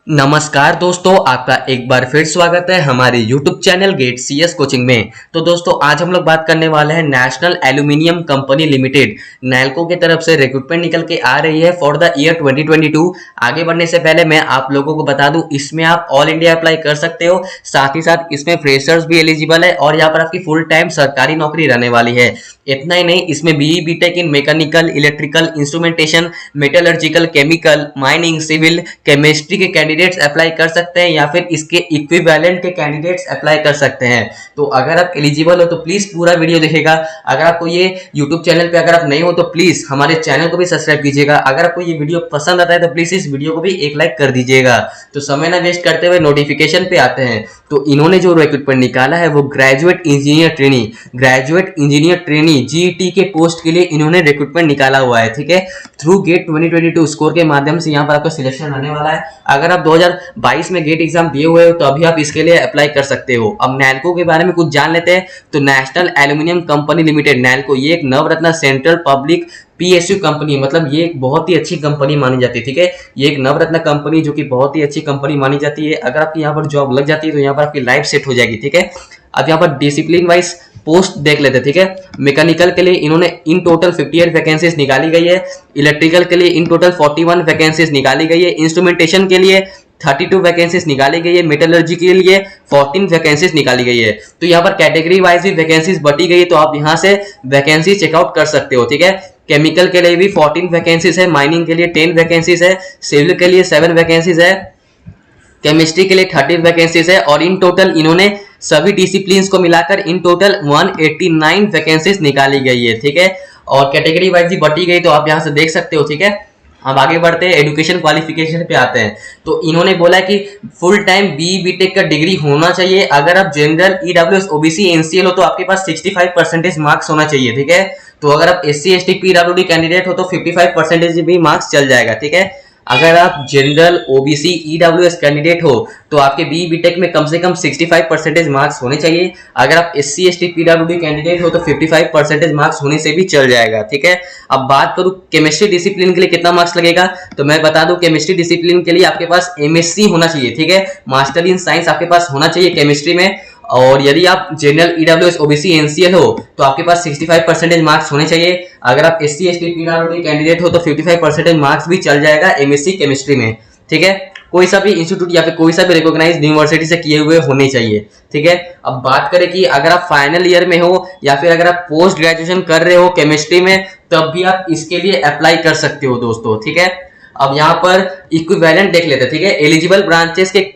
नमस्कार दोस्तों, आपका एक बार फिर स्वागत है हमारे YouTube channel GATE CS coaching में। तो दोस्तों आज हम लोग बात करने वाले हैं national aluminium company limited NALCO की तरफ से रिक्रूटमेंट निकल के आ रही है फॉर द ईयर 2022। आगे बढ़ने से पहले मैं आप लोगों को बता दूं, इसमें आप ऑल इंडिया अप्लाई कर सकते हो, साथ ही साथ इसमें फ्रेशर्स भी एलिजिबल है और यहाँ पर आपकी फुल टाइम सरकारी नौकरी रहने वाली है। इतना ही नहीं, इसमें BE BTech in mechanical, electrical, instrumentation, metallurgical, chemical, mining, civil, chemistry के कैंडिडेट्स अप्लाई कर सकते हैं या फिर इसके इक्विवेलेंट के कैंडिडेट्स अप्लाई कर सकते हैं। तो अगर आप एलिजिबल हो तो प्लीज पूरा वीडियो देखिएगा। अगर आपको ये यूट्यूब चैनल पे अगर आप नहीं हो तो प्लीज हमारे चैनल को भी सब्सक्राइब कीजिएगा। अगर आपको ये वीडियो पसंद आता है तो प्लीज इस वीडियो को भी एक लाइक कर दीजिएगा। तो समय ना वेस्ट करते हुए नोटिफिकेशन पे आते हैं। तो इन्होंने जो रिक्रूटमेंट निकाला है वो ग्रेजुएट इंजीनियर ट्रेनी जीईटी के पोस्ट के लिए इन्होंने रिक्रूटमेंट निकाला हुआ है। ठीक है, थ्रू गेट 2022 स्कोर के माध्यम से यहाँ पर आपका सिलेक्शन आने वाला है। अगर आप 2022 में गेट एग्जाम दिए हुए हो तो अभी आप इसके लिए अप्लाई कर सकते हो। अब नैल्को के बारे में कुछ जान लेते हैं। तो national aluminium company limited NALCO, ये एक नवरत्न सेंट्रल पब्लिक पीएसयू कंपनी, मतलब ये एक बहुत ही अच्छी कंपनी मानी जाती है। ठीक है, ये एक नवरत्न कंपनी जो कि बहुत ही अच्छी कंपनी मानी जाती है। अगर आपकी यहाँ पर जॉब लग जाती है तो यहाँ पर आपकी लाइफ सेट हो जाएगी। ठीक है, अब यहाँ पर डिसिप्लिन वाइज पोस्ट देख लेते हैं। ठीक है, मैकेनिकल के लिए इन्होंने इन टोटल 58 वैकेंसीज निकाली गई है। इलेक्ट्रिकल के लिए इन टोटल 41 वैकेंसीज निकाली गई है। इंस्ट्रूमेंटेशन के लिए 32 वैकेंसीज निकाली गई है। मेटलर्जी के लिए 14 वैकेंसीज निकाली गई है। तो यहाँ पर कैटेगरी वाइज भी वैकेंसीज बटी गई है, तो आप यहाँ से वैकेंसी चेकआउट कर सकते हो। ठीक है, केमिकल के लिए भी 14 वैकेंसीज है, माइनिंग के लिए 10 वैकेंसीज है, सिविल के लिए 7 वैकेंसीज है, केमिस्ट्री के लिए 30 वैकेंसीज है और इन टोटल इन्होंने सभी डिसिप्लिन्स को मिलाकर इन टोटल 189 वैकेंसीज निकाली गई है। ठीक है, और कैटेगरी वाइज भी बटी गई, तो आप यहाँ से देख सकते हो। ठीक है, अब आगे बढ़ते हैं, एजुकेशन क्वालिफिकेशन पे आते हैं। तो इन्होंने बोला कि फुल टाइम बीई बीटेक का डिग्री होना चाहिए। अगर आप जनरल, ईडब्ल्यूएस, ओबीसी, एनसीएल हो तो आपके पास 65% मार्क्स होना चाहिए। ठीक है, तो अगर आप एससी एसटी पीडब्ल्यूडी कैंडिडेट हो तो 55% भी मार्क्स चल जाएगा। ठीक है, अगर आप जनरल, ओबीसी, ईडब्ल्यूएस कैंडिडेट हो तो आपके बीई बीटेक में कम से कम 65% मार्क्स होने चाहिए। अगर आप एससी एसटी पीडब्ल्यूडी कैंडिडेट हो तो 55% मार्क्स होने से भी चल जाएगा। ठीक है, अब बात करूं केमिस्ट्री डिसिप्लिन के लिए कितना मार्क्स लगेगा, तो मैं बता दूं केमिस्ट्री डिसिप्लिन के लिए आपके पास एमएससी होना चाहिए। ठीक है, मास्टर इन साइंस आपके पास होना चाहिए केमिस्ट्री में। और यदि आप जनरल, ईडब्ल्यूएस, ओबीसी, एनसीएल हो तो आपके पास 65% मार्क्स होने चाहिए। अगर आप एससी एसटी पीडब्ल्यूडी कैंडिडेट हो तो 55% मार्क्स भी चल जाएगा एमएससी केमिस्ट्री में। ठीक है, कोई सा भी इंस्टीट्यूट या फिर कोई सा भी रिकॉग्नाइज्ड यूनिवर्सिटी से किए हुए होने चाहिए। ठीक है, अब बात करें कि अगर आप फाइनल ईयर में हो या फिर अगर आप पोस्ट ग्रेजुएशन कर रहे हो केमिस्ट्री में, तब भी आप इसके लिए अप्लाई कर सकते हो दोस्तों। ठीक है, अब यहाँ पर इक्विवेलेंट देख लेते हैं। ठीक है, एलिजिबल ब्रांचेस के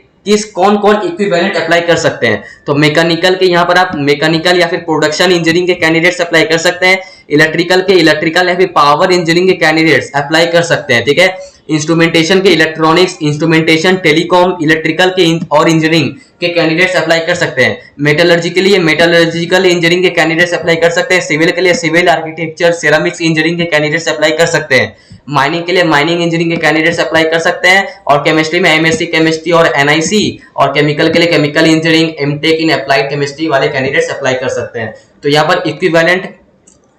कौन कौन इक्विवेलेंट अप्लाई कर सकते हैं। तो मैकेनिकल के यहाँ पर आप मैकेनिकल या फिर प्रोडक्शन इंजीनियरिंग के कैंडिडेट्स अप्लाई कर सकते हैं। इलेक्ट्रिकल के इलेक्ट्रिकल या फिर पावर इंजीनियरिंग के कैंडिडेट्स अप्लाई कर सकते हैं। ठीक है, इंस्ट्रूमेंटेशन के इलेक्ट्रॉनिक्स, इंस्ट्रूमेंटेशन, टेलीकॉम, इलेक्ट्रिकल के और इंजीनियरिंग के कैंडिडेट्स अप्लाई कर सकते हैं। मेटलर्जी के लिए मेटलर्जिकल इंजीनियरिंग के कैंडिडेट्स अप्लाई कर सकते हैं। सिविल के लिए सिविल, आर्किटेक्चर, सेरामिक्स इंजीनियरिंग के कैंडिडेट्स अप्लाई कर सकते हैं। माइनिंग के लिए माइनिंग इंजीनियरिंग के कैंडिडेट्स अप्लाई कर सकते हैं। और केमिस्ट्री में एमएससी केमिस्ट्री और एनआईसी, और केमिकल के लिए chemical engineering, MTech in applied chemistry वाले कैंडिडेट्स अप्लाई कर सकते हैं। तो यहाँ पर इक्विवेलेंट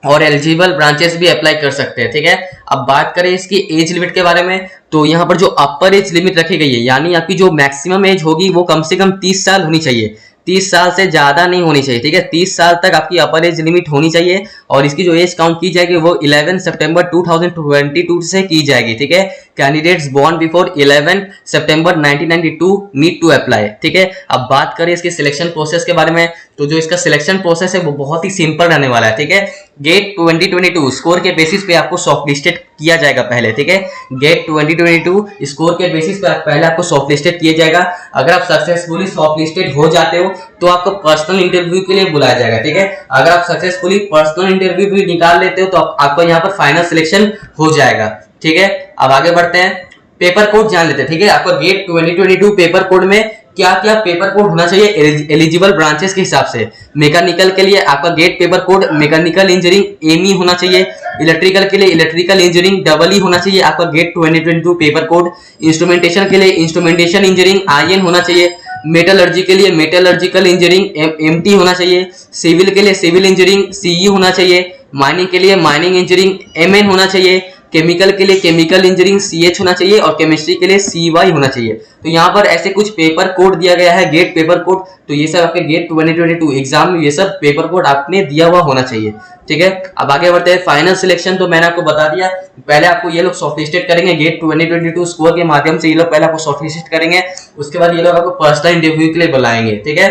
और एलिजिबल ब्रांचेस भी अप्लाई कर सकते हैं। ठीक है, अब बात करें इसकी एज लिमिट के बारे में, तो यहाँ पर जो अपर एज लिमिट रखी गई है, यानी आपकी जो मैक्सिमम एज होगी वो कम से कम 30 साल होनी चाहिए। 30 साल से ज्यादा नहीं होनी चाहिए। ठीक है, 30 साल तक आपकी अपर एज लिमिट होनी चाहिए और इसकी जो एज काउंट की जाएगी वो 11 सितंबर 2022 से की जाएगी। ठीक है, candidates born before 11 September 1992 need to apply. ठीक है, अब बात करें इसके सिलेक्शन प्रोसेस के बारे में, तो जो इसका सिलेक्शन प्रोसेस है वो बहुत ही सिंपल रहने वाला है। ठीक है, गेट 2022 स्कोर के बेसिस पे आपको शॉर्टलिस्टेड किया जाएगा पहले। ठीक है, गेट 2022 स्कोर के बेसिस पे पहले आपको शॉर्टलिस्टेड किया जाएगा। अगर आप सक्सेसफुली शॉर्टलिस्टेड हो जाते हो तो आपको पर्सनल इंटरव्यू के लिए बुलाया जाएगा। ठीक है, अगर आप सक्सेसफुली पर्सनल इंटरव्यू भी निकाल लेते हो तो आपको यहाँ पर फाइनल सिलेक्शन हो जाएगा। ठीक है, अब आगे बढ़ते हैं, पेपर कोड जान लेते हैं। ठीक है, आपका गेट 2022 पेपर कोड में क्या क्या पेपर कोड होना चाहिए एलिजिबल ब्रांचेस के हिसाब से। मैकेनिकल के लिए आपका GATE paper code mechanical engineering ME होना चाहिए। इलेक्ट्रिकल के लिए इलेक्ट्रिकल इंजीनियरिंग डबल ई होना चाहिए आपका गेट 2022 पेपर कोड। इंस्ट्रूमेंटेशन के लिए इंस्ट्रूमेंटेशन इंजीनियरिंग आईएन होना चाहिए। मेटलर्जी के लिए मेटलर्जिकल इंजीनियरिंग एमटी होना चाहिए। सिविल के लिए सिविल इंजीनियरिंग सीई होना चाहिए। माइनिंग के लिए माइनिंग इंजीनियरिंग एमएन होना चाहिए। केमिकल के लिए केमिकल इंजीनियरिंग CH होना चाहिए और केमिस्ट्री के लिए CY होना चाहिए। तो यहाँ पर ऐसे कुछ पेपर कोड दिया गया है, गेट पेपर कोड। तो ये सब आपके गेट 2022 एग्जाम में ये सब पेपर कोड आपने दिया हुआ होना चाहिए, ठीक है। अब आगे बढ़ते हैं फाइनल सिलेक्शन। तो मैंने आपको बता दिया, पहले आपको ये लोग शॉर्टलिस्टेड करेंगे गेट 2022 स्कोर के माध्यम से, ये लोग पहले आपको शॉर्टलिस्टेड करेंगे, उसके बाद ये लोग आपको पर्सनल इंटरव्यू के लिए बुलाएंगे, ठीक है।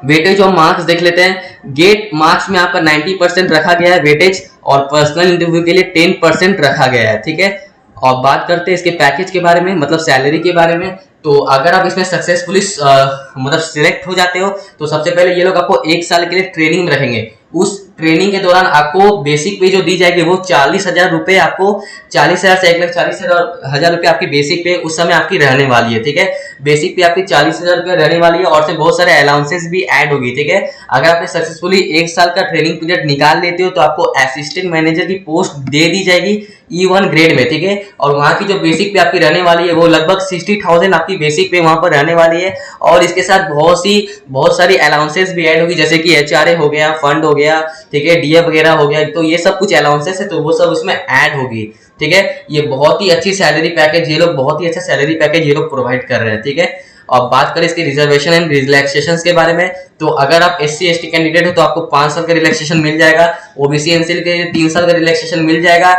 वेटेज और मार्क्स देख लेते हैं। गेट मार्क्स में आपका 90% रखा गया है वेटेज, और पर्सनल इंटरव्यू के लिए 10% रखा गया है, ठीक है। और बात करते हैं इसके पैकेज के बारे में, मतलब सैलरी के बारे में। तो अगर आप इसमें सक्सेसफुली मतलब सिलेक्ट हो जाते हो तो सबसे पहले ये लोग आपको 1 साल के लिए ट्रेनिंग में रखेंगे। उस ट्रेनिंग के दौरान आपको बेसिक पे जो दी जाएगी वो 40,000 रुपए, आपको 40,000 से 1,40,000 रुपए आपकी बेसिक पे उस समय आपकी रहने वाली है, ठीक है। बेसिक पे आपकी 40,000 रुपए रहने वाली है, और से बहुत सारे अलाउंसेस भी ऐड होगी, ठीक है। अगर आपने सक्सेसफुली 1 साल का ट्रेनिंग पीरियड निकाल लेते हो तो आपको असिस्टेंट मैनेजर की पोस्ट दे दी जाएगी E1 ग्रेड में, ठीक है। और वहाँ की जो बेसिक पे आपकी रहने वाली है वो लगभग 60,000 आपकी बेसिक पे वहाँ पर रहने वाली है, और इसके साथ बहुत सारी अलाउंसेस भी ऐड होगी, जैसे कि HRA हो गया, फंड हो गया, ठीक है, DF वगैरह हो गया। तो ये सब कुछ अलाउंसेस है, तो वो सब उसमें ऐड होगी, ठीक है। ये बहुत ही अच्छी सैलरी पैकेज, ये लोग बहुत ही अच्छा सैलरी पैकेज ये लोग प्रोवाइड कर रहे हैं, ठीक है। और बात करें इसके रिजर्वेशन एंड रिलैक्सेशन के बारे में, तो अगर आप SC ST कैंडिडेट हो तो आपको 5 साल का रिलैक्सेशन मिल जाएगा, OBC NCL के लिए 3 साल का रिलैक्सेशन मिल जाएगा,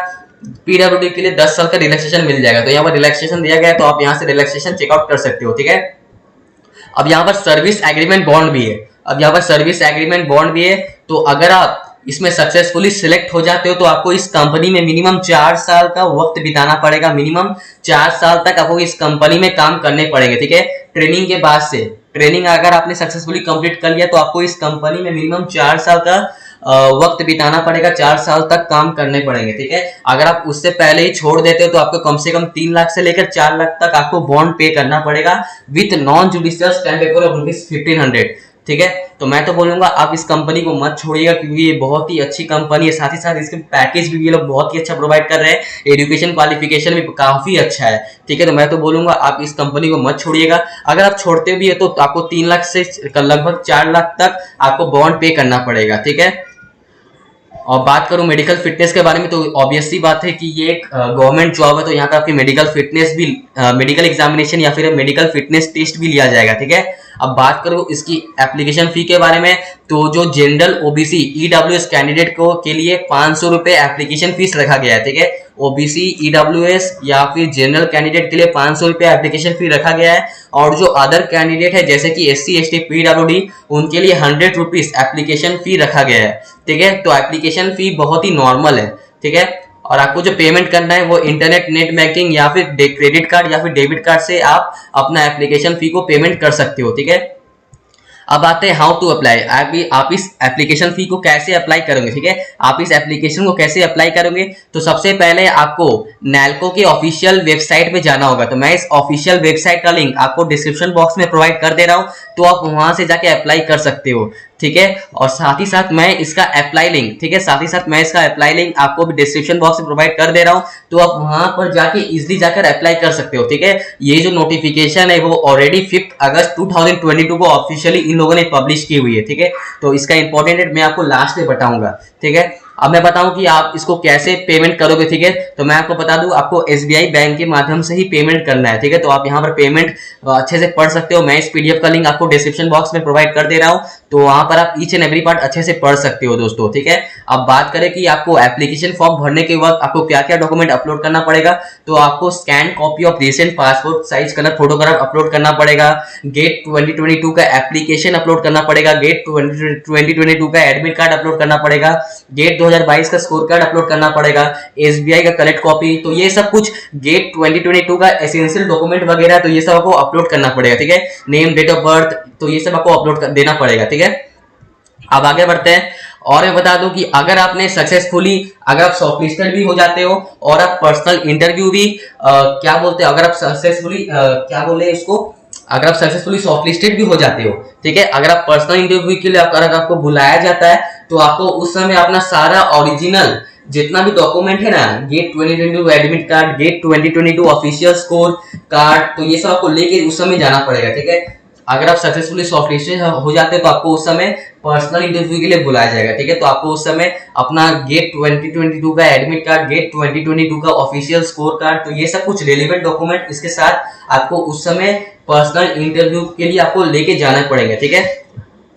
PWD के लिए 10 साल का रिलैक्सेशन मिल जाएगा। तो यहाँ पर रिलैक्सेशन दिया गया है, तो आप यहाँ से रिलैक्सेशन चेकआउट कर सकते हो, ठीक है। अब यहाँ पर सर्विस एग्रीमेंट बॉन्ड भी है। अब यहाँ पर सर्विस एग्रीमेंट बॉन्ड भी है, तो अगर आप इसमें सक्सेसफुली सिलेक्ट हो जाते हो तो आपको इस कंपनी में मिनिमम 4 साल का वक्त बिताना पड़ेगा। मिनिमम 4 साल तक आपको इस कंपनी में काम करने पड़ेंगे, ठीक है। ट्रेनिंग के बाद से, ट्रेनिंग अगर आपने सक्सेसफुली कंप्लीट कर लिया तो आपको इस कंपनी में मिनिमम 4 साल का वक्त बिताना पड़ेगा, 4 साल तक काम करने पड़ेंगे, ठीक है। अगर आप उससे पहले ही छोड़ देते हो तो आपको कम से कम 3 लाख से लेकर 4 लाख तक आपको बॉन्ड पे करना पड़ेगा with non judicial stamp paper of ₹1500, ठीक है। तो मैं तो बोलूंगा आप इस कंपनी को मत छोड़िएगा, क्योंकि ये बहुत ही अच्छी कंपनी है। साथ ही साथ इसके पैकेज भी ये लोग बहुत ही अच्छा प्रोवाइड कर रहे हैं, एजुकेशन क्वालिफिकेशन भी काफी अच्छा है, ठीक है। तो मैं तो बोलूंगा आप इस कंपनी को मत छोड़िएगा। अगर आप छोड़ते भी है तो आपको 3 लाख से लगभग 4 लाख तक आपको बॉन्ड पे करना पड़ेगा, ठीक है। और बात करूं मेडिकल फिटनेस के बारे में, तो ऑब्वियस सी बात है कि ये एक गवर्नमेंट जॉब है, तो यहाँ पे आपकी मेडिकल फिटनेस भी, मेडिकल एग्जामिनेशन या फिर मेडिकल फिटनेस टेस्ट भी लिया जाएगा, ठीक है। अब बात करूं इसकी एप्लीकेशन फी के बारे में, तो जो जनरल OBC EWS कैंडिडेट को के लिए 500 रुपए एप्लीकेशन फीस रखा गया है, ठीक है। OBC EWS या फिर जनरल कैंडिडेट के लिए 500 रुपए एप्लीकेशन फी रखा गया है, और जो अदर कैंडिडेट है जैसे कि SC ST PWD उनके लिए 100 रुपीज एप्लीकेशन फी रखा गया है, ठीक है। तो एप्लीकेशन फी बहुत ही नॉर्मल है, ठीक है। और आपको जो पेमेंट करना है वो इंटरनेट नेट बैंकिंग या फिर क्रेडिट कार्ड या फिर डेबिट कार्ड से आप अपना एप्लीकेशन फी को पेमेंट कर सकते हो, ठीक है। अब आते हैं हाउ टू अप्लाई। आप इस एप्लीकेशन फी को कैसे अप्लाई करोगे, ठीक है। आप इस एप्लीकेशन को कैसे अप्लाई करोगे, तो सबसे पहले आपको नैल्को के ऑफिशियल वेबसाइट पे जाना होगा। तो मैं इस ऑफिशियल वेबसाइट का लिंक आपको डिस्क्रिप्शन बॉक्स में प्रोवाइड कर दे रहा हूँ, तो आप वहां से जाके अप्लाई कर सकते हो, ठीक है। और साथ ही साथ मैं इसका अप्लाई लिंक, ठीक है, साथ ही साथ मैं इसका अप्लाई लिंक आपको भी डिस्क्रिप्शन बॉक्स में प्रोवाइड कर दे रहा हूं, तो आप वहां पर जाके इजीली जाकर अप्लाई कर सकते हो, ठीक है। ये जो नोटिफिकेशन है वो ऑलरेडी 5 अगस्त 2022 को ऑफिशियली इन लोगों ने पब्लिश की हुई है, ठीक है। तो इसका इंपॉर्टेंट डेट मैं आपको लास्ट में बताऊंगा, ठीक है। अब मैं बताऊं कि आप इसको कैसे पेमेंट करोगे, ठीक है। तो मैं आपको बता दूं, आपको SBI बैंक के माध्यम से ही पेमेंट करना है, ठीक है। तो आप यहाँ पर पेमेंट अच्छे से पढ़ सकते हो। मैं इस PDF का लिंक आपको डिस्क्रिप्शन बॉक्स में प्रोवाइड कर दे रहा हूँ, तो वहां पर आप ईच एंड एवरी पार्ट अच्छे से पढ़ सकते हो दोस्तों, ठीक है। अब बात करें कि आपको एप्लीकेशन फॉर्म भरने के वक्त आपको क्या क्या डॉक्यूमेंट अपलोड करना पड़ेगा, तो आपको scan copy of recent passport size colour photograph upload करना पड़ेगा, गेट 2022 का एप्लीकेशन अपलोड करना पड़ेगा, गेट 2022 का एडमिट कार्ड अपलोड करना पड़ेगा, गेट 2022 का स्कोर कार्ड अपलोड करना पड़ेगा, SBI का कलेक्ट कॉपी। तो ये सब कुछ गेट 2022 का एसेंशियल डॉक्यूमेंट वगैरह, तो ये सब आपको अपलोड करना पड़ेगा, ठीक है। नेम, डेट ऑफ बर्थ, तो ये सब आपको अपलोड देना पड़ेगा, ठीक है। अब आगे बढ़ते हैं, और मैं बता दूं कि अगर आपने सक्सेसफुली, अगर आप शॉर्टलिस्टेड भी हो जाते हो और आप पर्सनल इंटरव्यू भी क्या बोलते हो, अगर आप सक्सेसफुली क्या बोले इसको, अगर आप सक्सेसफुली शॉर्टलिस्टेड भी हो जाते हो, ठीक है, अगर आप पर्सनल इंटरव्यू के लिए अगर आपको बुलाया जाता है तो आपको उस समय अपना सारा ओरिजिनल जितना भी डॉक्यूमेंट है ना, GATE 2022 admit card, GATE 2022 official score card, तो ये सब आपको लेके उस समय जाना पड़ेगा, ठीक है। अगर आप सक्सेसफुली शॉर्टलिस्टेड हो जाते हैं तो आपको उस समय पर्सनल इंटरव्यू के लिए बुलाया जाएगा, ठीक है। तो आपको उस समय अपना गेट 2022 का एडमिट कार्ड, गेट 2022 का ऑफिशियल स्कोर कार्ड, तो ये सब कुछ रेलिवेंट डॉक्यूमेंट इसके साथ आपको उस समय पर्सनल इंटरव्यू के लिए आपको लेके जाना पड़ेगा, ठीक है।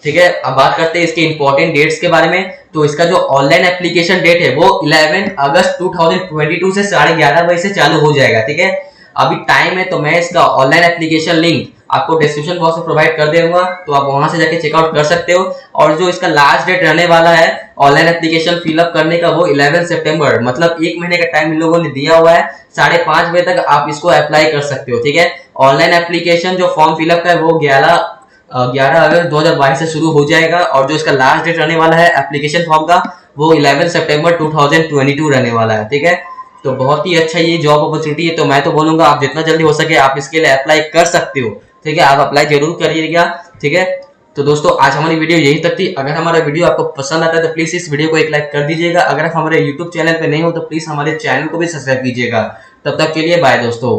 ठीक है, अब बात करते हैं इसके इंपॉर्टेंट डेट्स के बारे में। तो इसका जो ऑनलाइन एप्लीकेशन डेट है वो 11 अगस्त 2022 से 11:30 बजे से चालू हो जाएगा, ठीक है। अभी टाइम है तो मैं इसका ऑनलाइन एप्लीकेशन लिंक आपको डिस्क्रिप्शन बॉक्स में प्रोवाइड कर दूंगा, तो आप वहां से जाके चेकआउट कर सकते हो। और जो इसका लास्ट डेट रहने वाला है ऑनलाइन एप्लीकेशन फिलअप करने का वो 11 सितंबर, मतलब 1 महीने का टाइम इन लोगों ने दिया हुआ है। 5:30 बजे तक आप इसको अप्लाई कर सकते हो, ठीक है। ऑनलाइन एप्लीकेशन जो फॉर्म फिलअप का है वो 11 अगस्त 2022 से शुरू हो जाएगा, और जो इसका लास्ट डेट रहने वाला है एप्लीकेशन फॉर्म का वो 11 सितंबर 2022 रहने वाला है, ठीक है। तो बहुत ही अच्छा ये जॉब अपॉर्चुनिटी है, तो मैं तो बोलूंगा आप जितना जल्दी हो सके आप इसके लिए अप्लाई कर सकते हो, ठीक है। आप अप्लाई जरूर करिएगा, ठीक है। तो दोस्तों आज हमारी वीडियो यही तक थी। अगर हमारा वीडियो आपको पसंद आता है तो प्लीज इस वीडियो को एक लाइक कर दीजिएगा। अगर आप हमारे यूट्यूब चैनल पे नहीं हो तो प्लीज हमारे चैनल को भी सब्सक्राइब कीजिएगा। तब तक के लिए बाय दोस्तों।